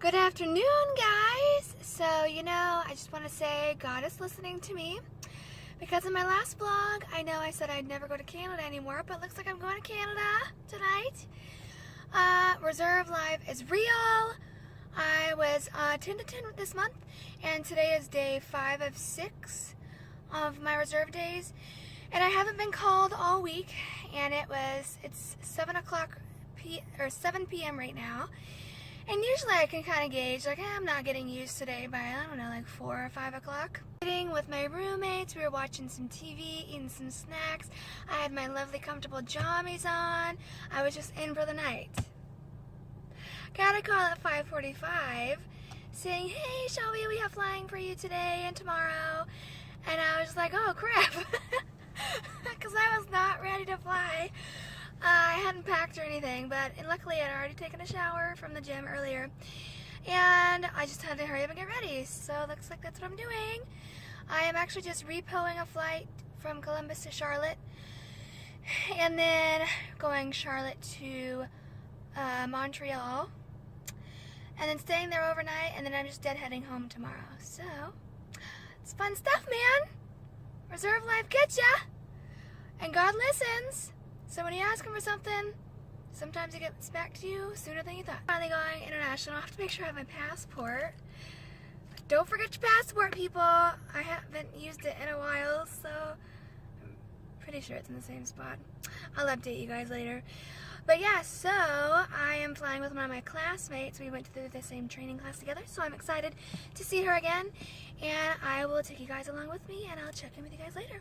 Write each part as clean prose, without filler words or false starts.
Good afternoon, guys. So, I just want to say God is listening to me. Because in my last vlog, I know I said I'd never go to Canada anymore, but looks like I'm going to Canada tonight. Reserve life is real. I was Attendant this month, and today is day 5 of 6 of my reserve days. And I haven't been called all week, and it's 7 p.m. right now. And usually I can kind of gauge, I'm not getting used today by, 4 or 5 o'clock. Sitting with my roommates, we were watching some TV, eating some snacks. I had my lovely comfortable jammies on. I was just in for the night. Got a call at 5:45 saying, "Hey Shelby, we have flying for you today and tomorrow." And I was like, oh crap, because I was not ready to fly. I hadn't packed or anything, but luckily I'd already taken a shower from the gym earlier, and I just had to hurry up and get ready. So looks like that's what I'm doing. I am actually just repoing a flight from Columbus to Charlotte, and then going Charlotte to Montreal, and then staying there overnight, and then I'm just deadheading home tomorrow. So it's fun stuff, man. Reserve life gets ya, and God listens. So when you ask him for something, sometimes he gets back to you sooner than you thought. Finally going international. I have to make sure I have my passport. Don't forget your passport, people. I haven't used it in a while, so I'm pretty sure it's in the same spot. I'll update you guys later. But yeah, so I am flying with one of my classmates. We went through the same training class together, so I'm excited to see her again. And I will take you guys along with me, and I'll check in with you guys later.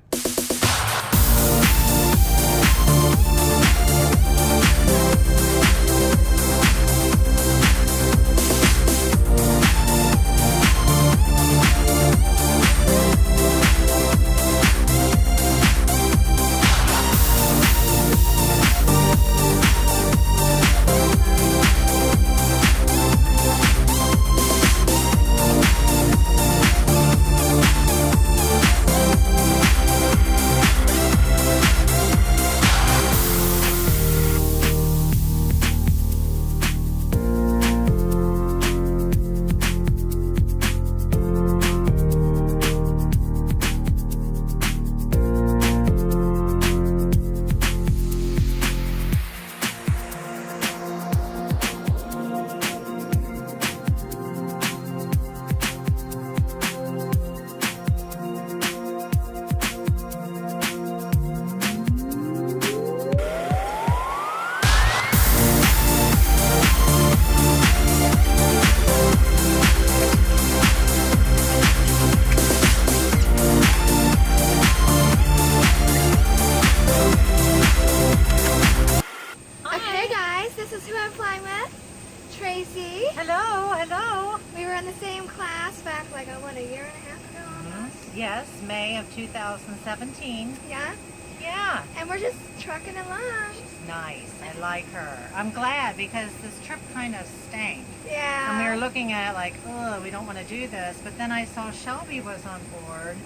Hello. We were in the same class back a year and a half ago almost. Yes, May of 2017. Yeah? Yeah. And we're just trucking along. She's nice. I like her. I'm glad because this trip kind of stank. Yeah. And we were looking at it oh, we don't want to do this. But then I saw Shelby was on board.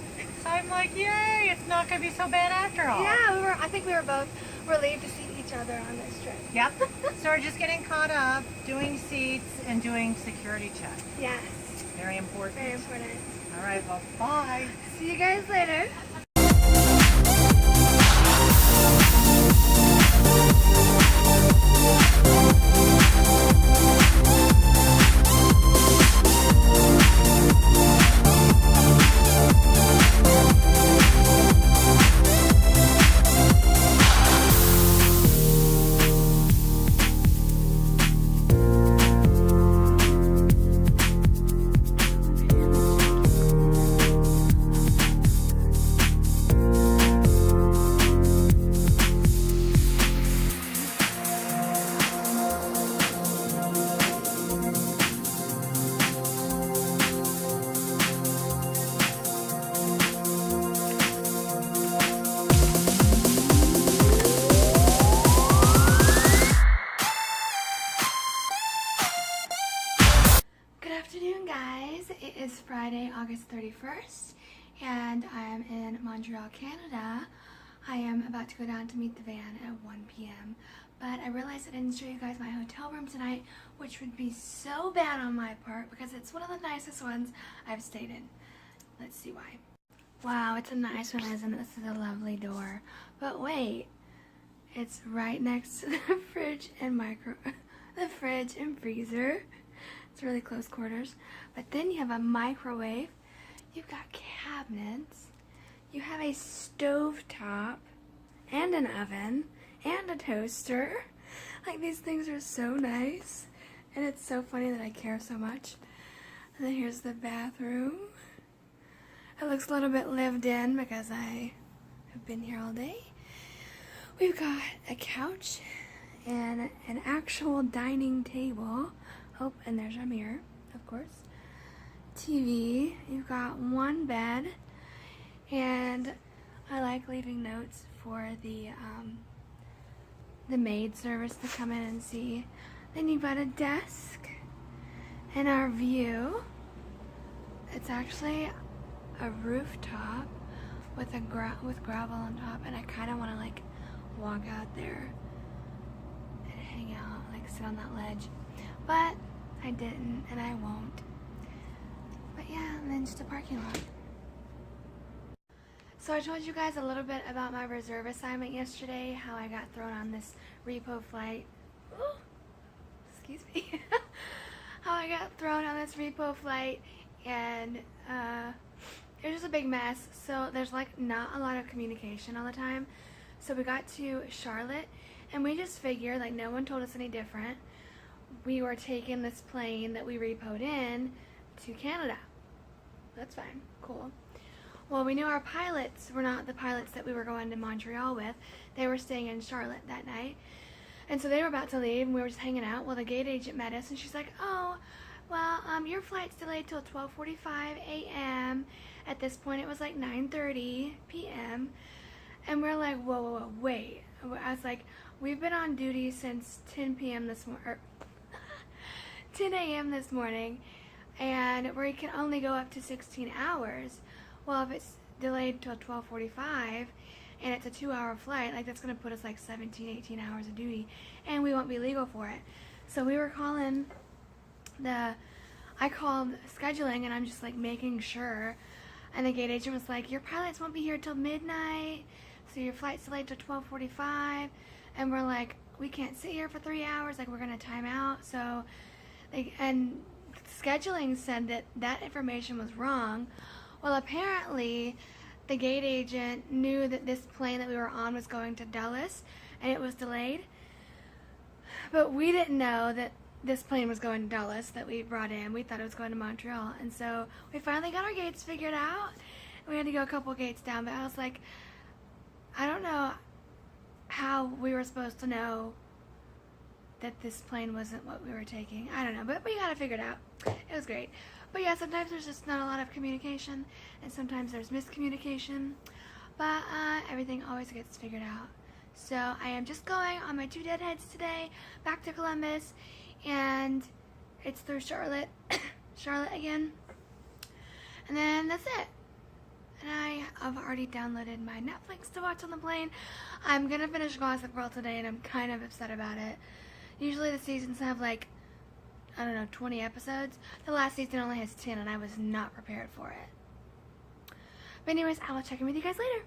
So I'm like, yay, it's not going to be so bad after all. Yeah, I think we were both relieved to see each other on this trip. Yep. So we're just getting caught up, doing seats, and doing security check. Yes. Very important. Very important. All right, well, bye. See you guys later. is Friday, August 31st, and I am in Montreal, Canada. I am about to go down to meet the van at 1 p.m., But I realized I didn't show you guys my hotel room tonight, which would be so bad on my part because it's one of the nicest ones I've stayed in. Let's see why. Wow, it's a nice one, isn't it? This is a lovely door. But wait, it's right next to the fridge and the fridge and freezer. It's really close quarters. But then you have a microwave. You've got cabinets. You have a stove top and an oven and a toaster. Like, these things are so nice. And it's so funny that I care so much. And then here's the bathroom. It looks a little bit lived in because I have been here all day. We've got a couch and an actual dining table. Oh, and there's our mirror, of course. TV. You've got one bed. And I like leaving notes for the maid service to come in and see. Then you've got a desk and our view. It's actually a rooftop with gravel on top, and I kind of want to like walk out there and hang out, like sit on that ledge, but I didn't and I won't. But yeah, and then just a parking lot. So I told you guys a little bit about my reserve assignment yesterday, how I got thrown on this repo flight. Ooh, excuse me. How I got thrown on this repo flight, and it was just a big mess. So there's like not a lot of communication all the time. So we got to Charlotte, and we just figured, like, no one told us any different. We were taking this plane that we repoed in to Canada. That's fine, cool. Well, we knew our pilots were not the pilots that we were going to Montreal with. They were staying in Charlotte that night. And so they were about to leave, and we were just hanging out. Well, the gate agent met us, and she's like, oh, well, your flight's delayed till 12:45 a.m. At this point, it was like 9:30 p.m. And we're like, whoa, whoa, whoa, wait. I was like, we've been on duty since 10 p.m. this morning, 10 a.m. this morning, and we can only go up to 16 hours. Well, if it's delayed till 12:45 and it's a 2-hour flight, like, that's going to put us like 17, 18 hours of duty, and we won't be legal for it. So we were calling I called scheduling, and I'm just like making sure, and the gate agent was like, your pilots won't be here till midnight, so your flight's delayed till 12:45, and we're like, we can't sit here for 3 hours, like, we're going to time out. So and scheduling said that that information was wrong. Well, apparently, the gate agent knew that this plane that we were on was going to Dulles, and it was delayed. But we didn't know that this plane was going to Dulles that we brought in. We thought it was going to Montreal. And so we finally got our gates figured out. We had to go a couple gates down, but I was like, I don't know how we were supposed to know that this plane wasn't what we were taking. I don't know, but we got it figured out. It was great. But yeah, sometimes there's just not a lot of communication, and sometimes there's miscommunication, but everything always gets figured out. So I am just going on my 2 deadheads today, back to Columbus, and it's through Charlotte, Charlotte again, and then that's it. And I have already downloaded my Netflix to watch on the plane. I'm gonna finish Gossip Girl today, and I'm kind of upset about it. Usually the seasons have like, I don't know, 20 episodes. The last season only has 10, and I was not prepared for it. But anyways, I will check in with you guys later.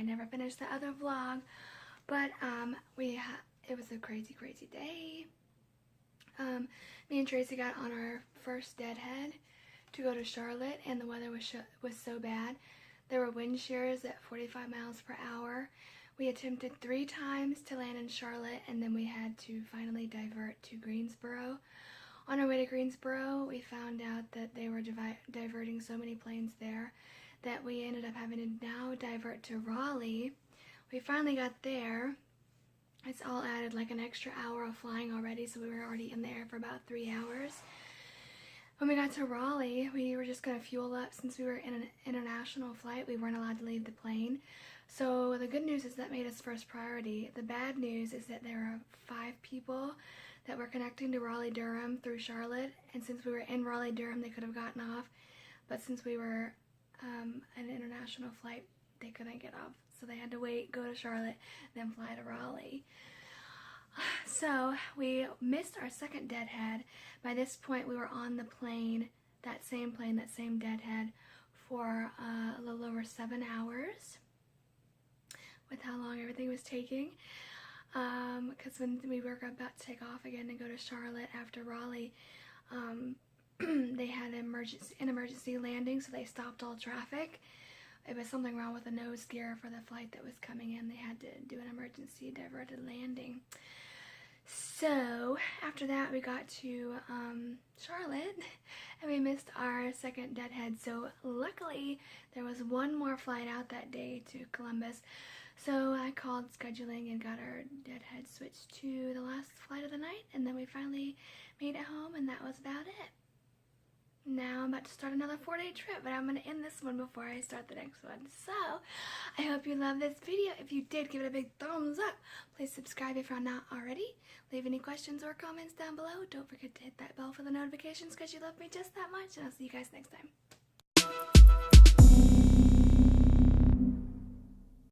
never finished the other vlog, but it was a crazy day. Me and Tracy got on our first deadhead to go to Charlotte, and the weather was so bad. There were wind shears at 45 miles per hour. We attempted 3 times to land in Charlotte, and then we had to finally divert to Greensboro. On our way to Greensboro, we found out that they were diverting so many planes there that we ended up having to now divert to Raleigh. We finally got there. It's all added like an extra hour of flying already, so we were already in the air for about 3 hours. When we got to Raleigh, we were just going to fuel up. Since we were in an international flight, we weren't allowed to leave the plane. So the good news is that made us first priority. The bad news is that there were 5 people that were connecting to Raleigh-Durham through Charlotte, and since we were in Raleigh-Durham, they could have gotten off, but since we were an international flight, they couldn't get off, so they had to wait, go to Charlotte, then fly to Raleigh. So we missed our second deadhead. By this point, we were on the plane, that same deadhead, for a little over 7 hours with how long everything was taking. Because when we were about to take off again and go to Charlotte after Raleigh, they had an emergency landing, so they stopped all traffic. It was something wrong with the nose gear for the flight that was coming in. They had to do an emergency diverted landing. So after that, we got to Charlotte, and we missed our second deadhead. So luckily, there was one more flight out that day to Columbus. So I called scheduling and got our deadhead switched to the last flight of the night, and then we finally made it home, and that was about it. Now I'm about to start another 4-day trip, but I'm going to end this one before I start the next one. So I hope you loved this video. If you did, give it a big thumbs up. Please subscribe if you're not already. Leave any questions or comments down below. Don't forget to hit that bell for the notifications because you love me just that much, and I'll see you guys next time.